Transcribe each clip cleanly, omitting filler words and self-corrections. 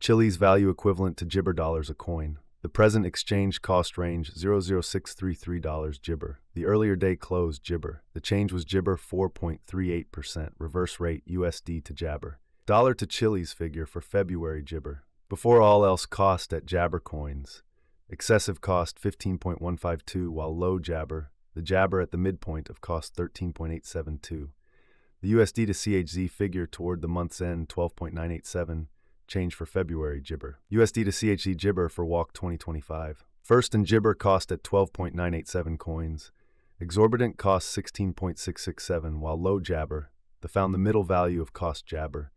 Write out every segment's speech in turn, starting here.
Chiliz value equivalent to Gibber dollars a coin. The present exchange cost range $0.0633 Gibber. The earlier day closed Gibber. The change was Gibber 4.38%. Reverse rate USD to Jabber. Dollar to Chiliz figure for February Gibber. Before all else cost at Jabber coins. Excessive cost 15.152 while low Jabber. The Jabber at the midpoint of cost 13.872. The USD to CHZ figure toward the month's end 12.987. Change for February Gibber. USD to CHZ Gibber for Walk 2025. First and Gibber cost at 12.987 coins. Exorbitant cost 16.667 while low Jabber. The found the middle value of cost Jabber.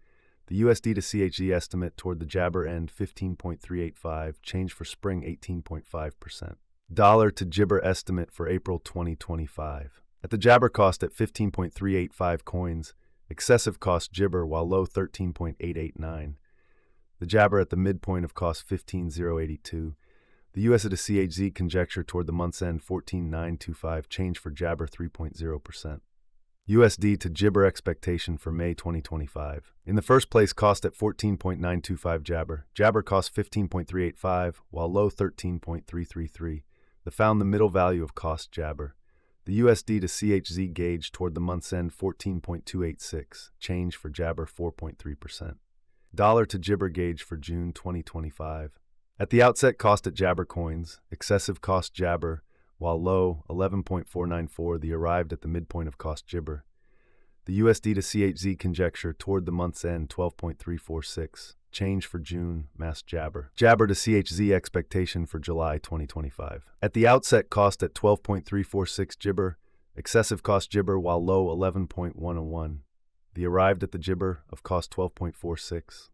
The USD to CHZ estimate toward the Jabber end 15.385. Change for spring 18.5%. Dollar to Gibber estimate for April 2025. At the Jabber cost at 15.385 coins. Excessive cost Gibber while low 13.889. The Jabber at the midpoint of cost 15.082. The USD to CHZ conjecture toward the month's end 14.925. Change for Jabber 3.0%. USD to Gibber expectation for May 2025. In the first place, cost at 14.925 Jabber. Jabber cost 15.385, while low 13.333. The found the middle value of cost Jabber. The USD to CHZ gauge toward the month's end 14.286. Change for Jabber 4.3%. Dollar to Gibber gauge for June 2025. At the outset, cost at Jabber coins. Excessive cost Jabber, while low 11.494. The arrived at the midpoint of cost Gibber. The USD to CHZ conjecture toward the month's end 12.346. Change for June, mass Jabber. Jabber to CHZ expectation for July 2025. At the outset, cost at 12.346 Gibber. Excessive cost Gibber, while low 11.101. The arrived at the Gibber of cost 12.46.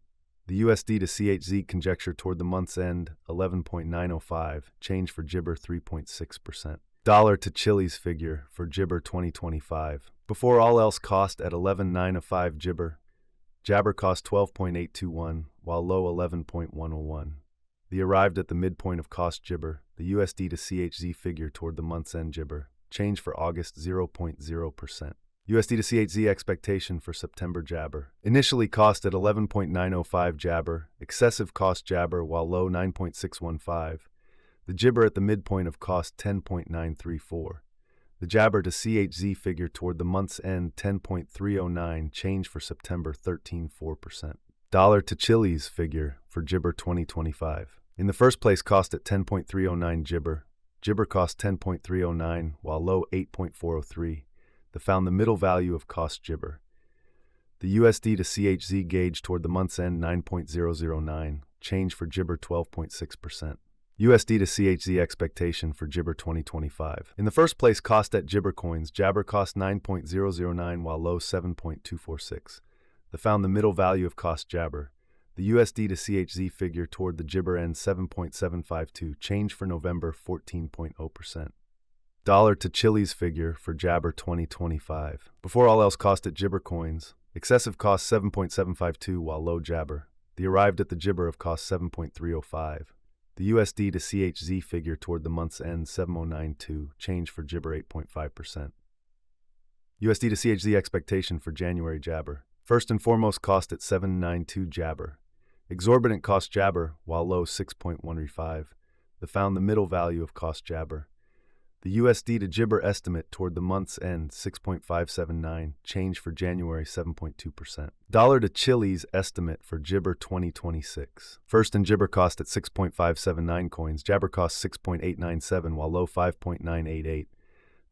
The USD to CHZ conjecture toward the month's end 11.905. Change for Gibber 3.6%. Dollar to Chiliz figure for Gibber 2025. Before all else cost at 11.905 Gibber. Jabber cost 12.821, while low 11.101. The arrived at the midpoint of cost Gibber. The USD to CHZ figure toward the month's end Gibber. Change for August 0.0%. USD to CHZ expectation for September Jabber. Initially cost at 11.905 Jabber. Excessive cost Jabber, while low 9.615. The Gibber at the midpoint of cost 10.934. The Jabber to CHZ figure toward the month's end 10.309. Change for September 13.4%. Dollar to Chiliz figure for Gibber 2025. In the first place, cost at 10.309 Gibber. Gibber cost 10.309, while low 8.403. The found the middle value of cost Gibber. The USD to CHZ gauge toward the month's end 9.009. Change for Gibber 12.6%. USD to CHZ expectation for Gibber 2025. In the first place, cost at Gibber coins. Jabber cost 9.009 while low 7.246. The found the middle value of cost Jabber. The USD to CHZ figure toward the Gibber end 7.752. Change for November 14.0%. Dollar to Chiliz figure for Jabber 2025. Before all else cost at Gibber coins. Excessive cost 7.752 while low Jabber. The arrived at the Gibber of cost 7.305. The USD to CHZ figure toward the month's end 7.092. Change for Gibber 8.5%. USD to CHZ expectation for January Jabber. First and foremost, cost at 7.92 Jabber. Exorbitant cost Jabber, while low 6.135. The found the middle value of cost Jabber. The USD to Gibber estimate toward the month's end 6.579. Change for January 7.2%. Dollar to Chiliz estimate for Gibber 2026. First and Gibber cost at 6.579 coins. Jabber cost 6.897 while low 5.988.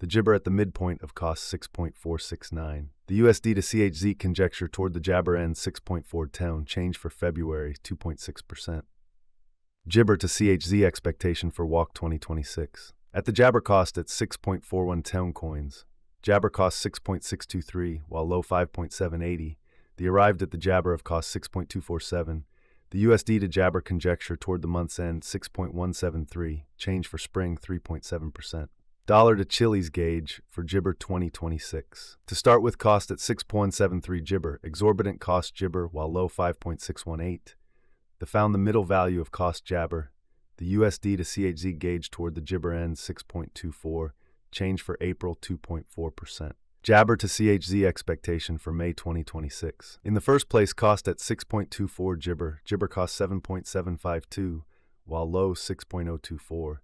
The Gibber at the midpoint of cost 6.469. The USD to CHZ conjecture toward the Jabber end 6.410. Change for February 2.6%. Gibber to CHZ expectation for Walk 2026. At the Jabber cost at 6.4110 coins. Jabber cost 6.623, while low 5.780. The arrived at the Jabber of cost 6.247. The USD to Jabber conjecture toward the month's end 6.173. Change for spring 3.7%. Dollar to Chiliz gauge for Gibber 2026. To start with, cost at 6.173 Gibber. Exorbitant cost Gibber, while low 5.618. The found the middle value of cost Jabber. The USD to CHZ gauge toward the Gibber end 6.24. Change for April 2.4%. Jabber to CHZ expectation for May 2026. In the first place, cost at 6.24 Jibber. Jibber cost 7.752, while low 6.024.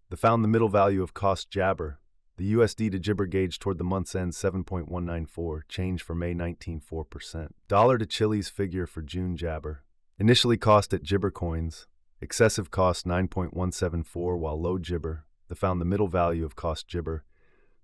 The found the middle value of cost Jabber. The USD to Jibber gauge toward the month's end 7.194, change for May 19.4%. Dollar to Chilliz figure for June Jabber. Initially cost at Jibber coins. Excessive cost 9.174, while low Jibber. The found the middle value of cost Jibber.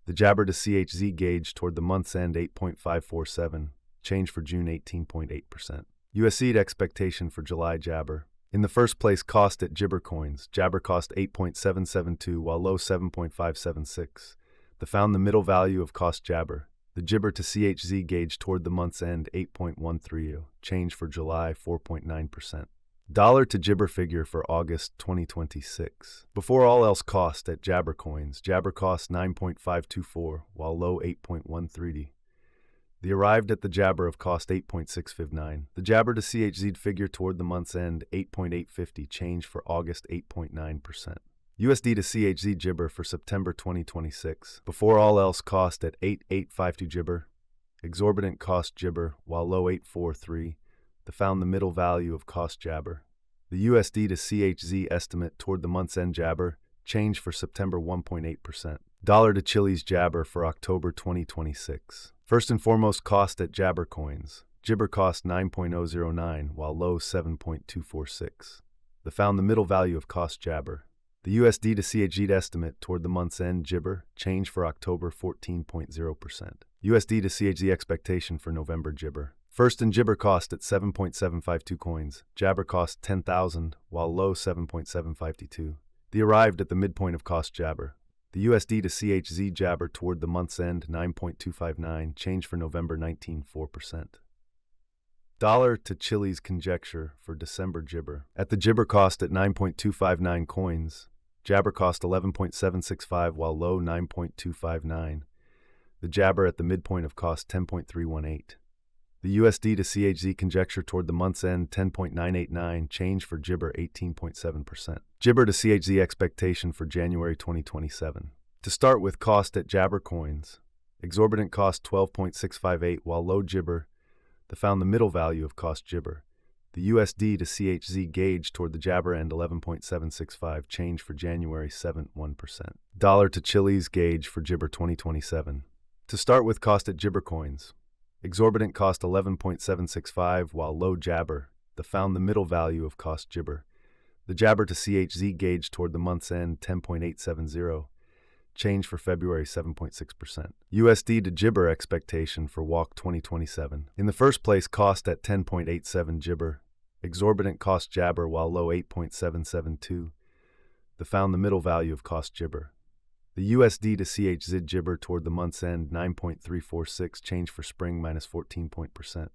The Jabber to CHZ gauge toward the month's end 8.547, change for June 18.8%. USD expectation for July Jabber. In the first place, cost at Jibber coins. Jabber cost 8.772, while low 7.576. The found the middle value of cost Jabber. The Jibber to CHZ gauge toward the month's end 8.130, change for July 4.9%. Dollar to Jibber figure for August 2026. Before all else, cost at Jabber coins. Jabber cost 9.524, while low 8.130. The arrived at the Jabber of cost 8.659. The Jabber to CHZ figure toward the month's end 8.850, change for August 8.9%. USD to CHZ Jibber for September 2026. Before all else, cost at 8.852 Jibber. Exorbitant cost Jibber, while low 8.43. The found the middle value of cost Jabber. The USD to CHZ estimate toward the month's end Jabber, change for September 1.8%. Dollar to Chilliz Jabber for October 2026. First and foremost, cost at Jabber coins. Jibber cost 9.009, while low 7.246. The found the middle value of cost Jabber. The USD to CHZ estimate toward the month's end Jibber, change for October 14.0%. USD to CHZ expectation for November Jibber. First and Jibber cost at 7.752 coins. Jabber cost 10,000, while low 7.752. The arrived at the midpoint of cost Jabber. The USD to CHZ Jabber toward the month's end 9.259, change for November 19.4%. Dollar to Chilliz conjecture for December Jibber. At the Jibber cost at 9.259 coins. Jabber cost 11.765, while low 9.259. The Jabber at the midpoint of cost 10.318. The USD to CHZ conjecture toward the month's end 10.989, change for Jibber 18.7%. Jibber to CHZ expectation for January 2027. To start with, cost at Jabber coins. Exorbitant cost 12.658, while low Jibber. The found the middle value of cost Jibber. The USD to CHZ gauge toward the Jabber end 11.765, change for January 7.1%. Dollar to Chilliz gauge for Jibber 2027. To start with, cost at Jibber coins. Exorbitant cost 11.765, while low Jabber. The found the middle value of cost Jibber. The Jabber to CHZ gauge toward the month's end 10.870, change for February 7.6%. USD to Jibber expectation for Walk 2027. In the first place, cost at 10.87 Jibber. Exorbitant cost Jabber, while low 8.772. The found the middle value of cost Jibber. The USD to CHZ Jibber toward the month's end 9.346, change for spring minus 14%.